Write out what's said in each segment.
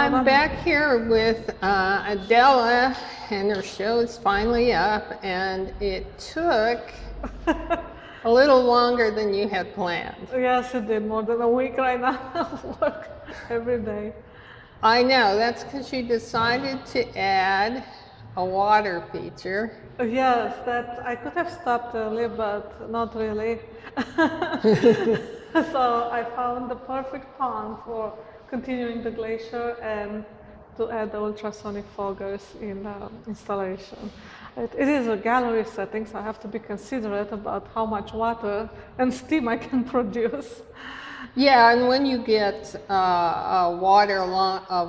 I'm back here with Adela, and her show is finally up, and it took a little longer than you had planned. Yes, it did, more than a week right now. Work every day. I know, that's because you decided to add a water feature. Yes, that I could have stopped early, but not really. So I found the perfect pond for continuing the glacier and to add the ultrasonic foggers in the installation. It is a gallery setting, so I have to be considerate about how much water and steam I can produce. Yeah, and when you get water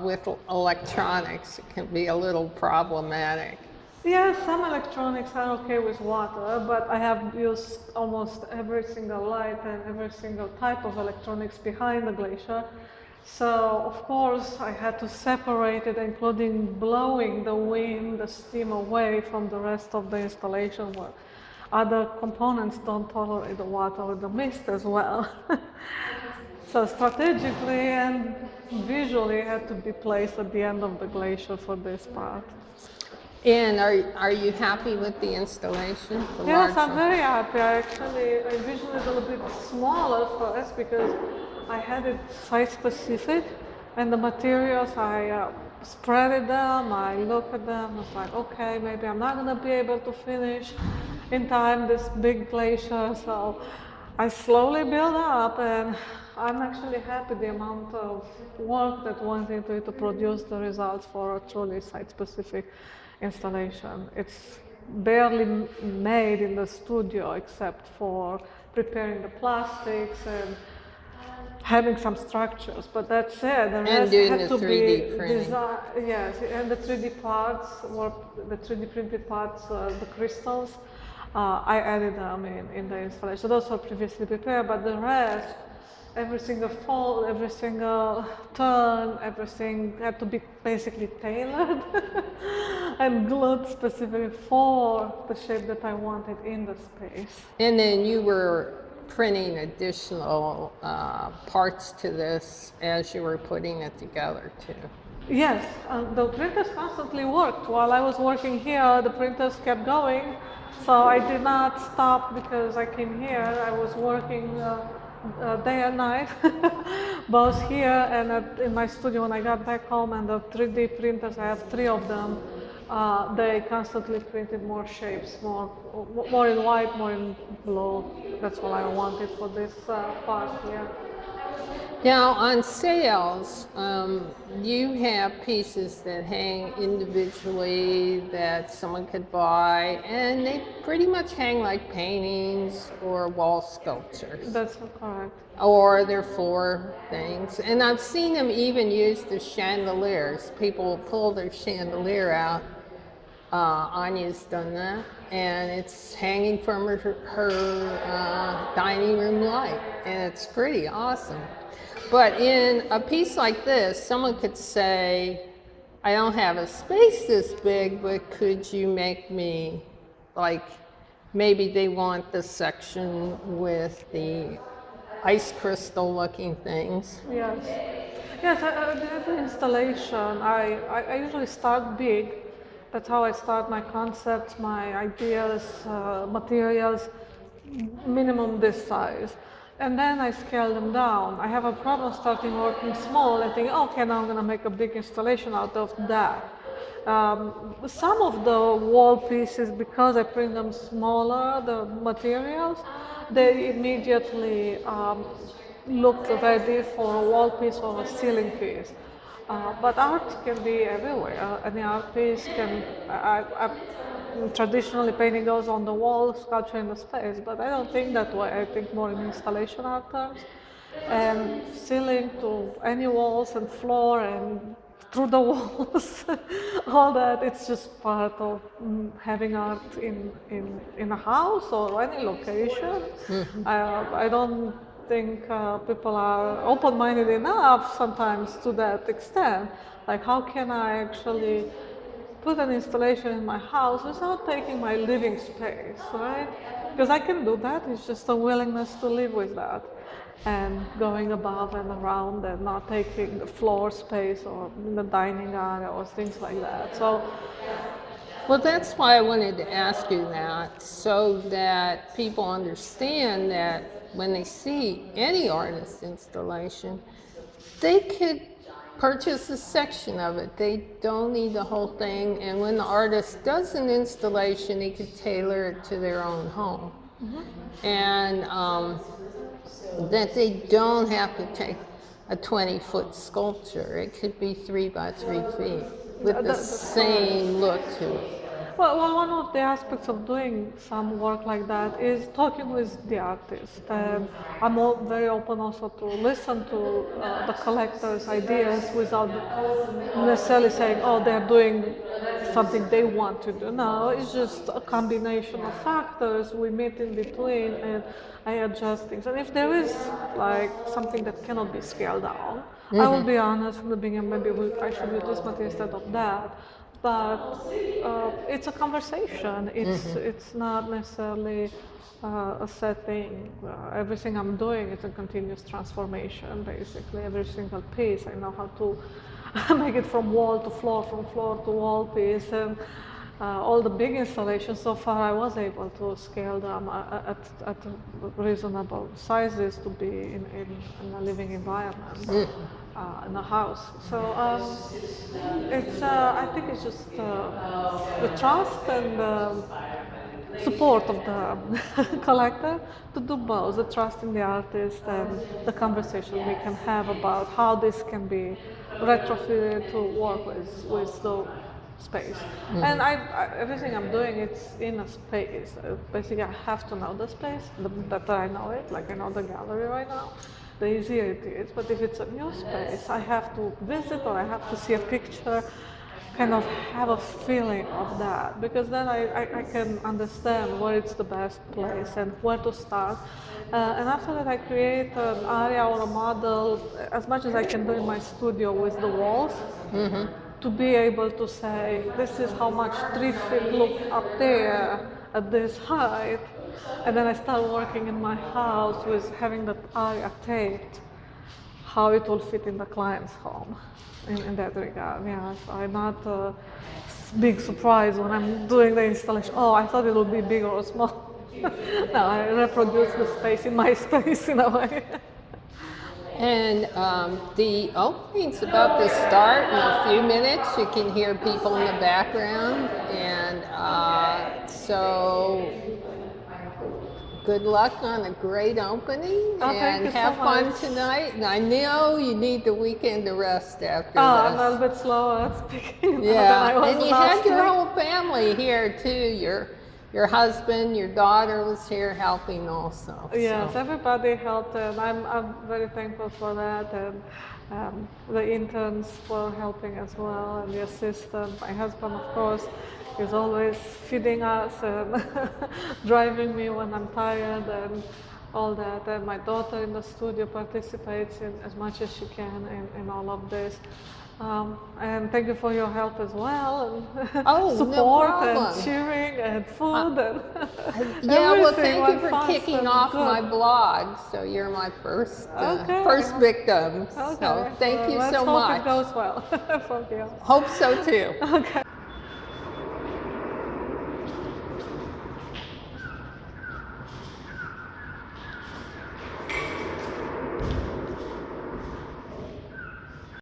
with electronics, it can be a little problematic. Yeah, some electronics are okay with water, but I have used almost every single light and every single type of electronics behind the glacier. So, of course, I had to separate it, including blowing the wind, the steam away from the rest of the installation where other components don't tolerate the water or the mist as well. So strategically and visually it had to be placed at the end of the glacier for this part. And are you happy with the installation? Yes, I'm very happy. I envisioned it a little bit smaller first because I had it site specific, and the materials I spread them, I look at them, I was like, okay, maybe I'm not gonna be able to finish in time this big glacier, so I slowly build up, and I'm actually happy the amount of work that went into it to produce the results for a truly site-specific installation. It's barely made in the studio except for preparing the plastics and having some structures, but that's it. The rest had to be designed. Yes, and the 3D parts, or the 3D printed parts, the crystals, I added them in the installation. So those were previously prepared, but the rest, every single fold, every single turn, everything had to be basically tailored and glued specifically for the shape that I wanted in the space. And then you were printing additional parts to this as you were putting it together too. Yes, the printers constantly worked. While I was working here, the printers kept going. So I did not stop because I came here. I was working day and night, both here and in my studio when I got back home. And the 3D printers, I have 3 of them. They constantly printed more shapes, more in white, more in blue. That's what I wanted for this part here. Now on sales, you have pieces that hang individually that someone could buy, and they pretty much hang like paintings or wall sculptures. That's correct. Or they're floor things. And I've seen them even used as chandeliers. People pull their chandelier out. Anya's done that, and it's hanging from her dining room light, and it's pretty awesome. But in a piece like this, someone could say, I don't have a space this big, but could you make me, like, maybe they want the section with the ice crystal looking things. Yes. Yes, the installation, I usually start big. That's how I start my concepts, my ideas, materials, minimum this size. And then I scale them down. I have a problem starting working small and thinking, okay, now I'm going to make a big installation out of that. Some of the wall pieces, because I print them smaller, the materials, they immediately look ready for a wall piece or a ceiling piece. But art can be everywhere. Any art piece can, traditionally painting goes on the wall, sculpture in the space, but I don't think that way. I think more in installation art terms. And ceiling to any walls and floor and through the walls, all that, it's just part of having art in a house or any location. Mm-hmm. I don't think people are open-minded enough sometimes to that extent. Like, how can I actually put an installation in my house without taking my living space, right? Because I can do that, it's just a willingness to live with that. and going above and around and not taking the floor space or the dining area or things like that. So Well, that's why I wanted to ask you that, so that people understand that when they see any artist installation, they could purchase a section of it. They don't need the whole thing. And when the artist does an installation, they could tailor it to their own home. And that they don't have to take a 20-foot sculpture. It could be 3 by 3 feet with the that's same look to it. Well, one of the aspects of doing some work like that is talking with the artist. And I'm very open also to listen to the collector's ideas without necessarily saying, oh, they're doing something they want to do. No, it's just a combination of factors. We meet in between and I adjust things. And if there is like something that cannot be scaled down, I will be honest from the beginning, maybe I should use this material instead of that. But it's a conversation. It's not necessarily a set thing. Everything I'm doing is a continuous transformation. Basically, every single piece, I know how to make it from wall to floor, from floor to wall piece, and all the big installations so far, I was able to scale them at reasonable sizes to be in a living environment. In a house. So it's I think it's just the trust and the support of the collector to do both, the trust in the artist and the conversation we can have about how this can be retrofitted to work with the space. And everything I'm doing, it's in a space. Basically, I have to know the space. The better I know it, like I know the gallery right now, the easier it is. But if it's a new space, I have to visit or I have to see a picture, kind of have a feeling of that, because then I can understand where it's the best place and where to start. And after that, I create an area or a model as much as I can do in my studio with the walls. To be able to say, this is how much 3 feet look up there at this height. And then I start working in my house with having that area taped, how it will fit in the client's home in that regard. Yeah, so I'm not a big surprise when I'm doing the installation. Oh, I thought it would be big or small. No, I reproduce the space in my space in a way. And the opening's about to start in a few minutes. You can hear people in the background. And so good luck on a great opening. And have fun tonight. And I know you need the weekend to rest after this. I'm a little bit slower at speaking. Yeah, and you had your whole family here too. Your husband, your daughter was here helping also. Yes, so. everybody helped, and I'm very thankful for that. And the interns were helping as well, and the assistant. My husband, of course, is always feeding us and driving me when I'm tired and all that. And my daughter in the studio participates in as much as she can in all of this. And thank you for your help as well, and support and cheering and food and yeah, well, thank you for kicking off my blog. So you're my first victim. So thank you so much. Hope it goes well. Hope so too. Okay.